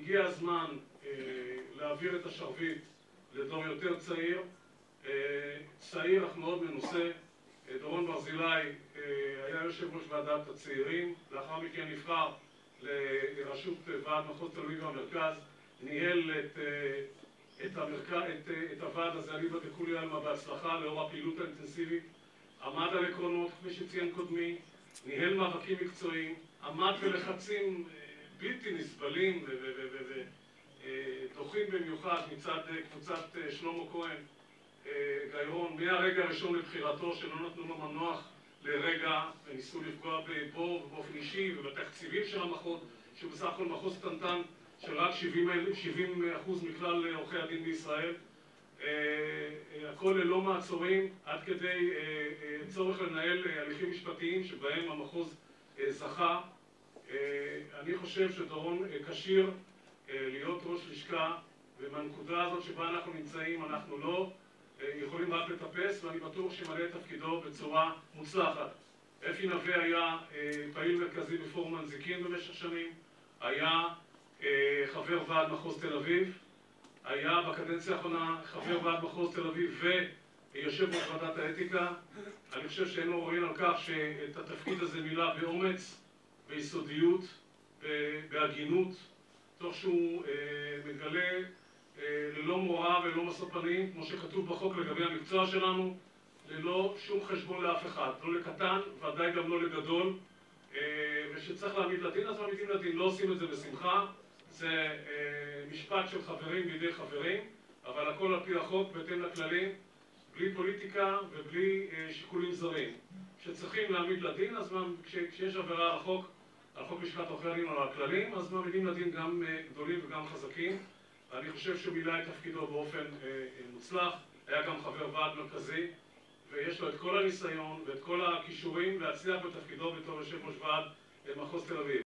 הגיע הזמן להעביר את השרביט לדור יותר צעיר, צעיר אך מאוד מנוסה. דורון ברזילי היה יושב ראש ועדת הצעירים, לאחר מכן נבחר לראשות ועד מחוז תל אביב והמרכז, ניהל את הוועד הזה אליבא דכולי עלמא בהצלחה לאור הפעילות האינטנסיבית, עמד על עקרונות כפי שציין קודמי, ניהל מאבקים מקצועיים, עמד בלחצים בלתי נסבלים ודוחים במיוחד מצד קבוצת שלמה כהן גיירון מהרגע הראשון לבחירתו, שלא נתנו לו מנוח לרגע וניסו לפגוע בו ובאופן אישי ובתקציבים של המחוז, שבסך הכל מחוז קטנטן של רק 70% מכלל עורכי הדין בישראל. הכל ללא מעצורים, עד כדי צורך לנהל הליכים משפטיים שבהם המחוז זכה. אני חושב שדורון כשיר להיות ראש לשכה, ומהנקודה הזאת שבה אנחנו נמצאים אנחנו לא יכולים רק לטפס, ואני בטוח שמלא את תפקידו בצורה מוצלחת. אפי נווה היה פעיל מרכזי בפורום הנזיקין במשך שנים, היה חבר ועד מחוז תל אביב, היה בקדנציה האחרונה חבר ועד מחוז תל אביב ויושב ראש ועדת האתיקה. אני חושב שאין עוררין על כך שאת התפקיד הזה מילא באומץ, ביסודיות, בהגינות, תוך שהוא מגלה ללא מורא וללא משוא פנים, כמו שכתוב בחוק לגבי המקצוע שלנו, ללא שום חשבון לאף אחד, לא לקטן, ודאי גם לא לגדול, ושצריך להעמיד לדין, אז מעמידים לדין. לא עושים את זה בשמחה, זה משפט של חברים בידי חברים, אבל הכל על פי החוק, בהתאם לכללים, בלי פוליטיקה ובלי שיקולים זרים. כשצריכים להעמיד לדין, אז כשיש עבירה על חוק לשכת עורכי הדין או על הכללים, אז מעמידים לדין גם גדולים וגם חזקים. ואני חושב שהוא מילא את תפקידו באופן מוצלח, היה גם חבר ועד מרכזי, ויש לו את כל הניסיון ואת כל הכישורים להצליח בתפקידו בתור יושב ראש ועד מחוז תל אביב.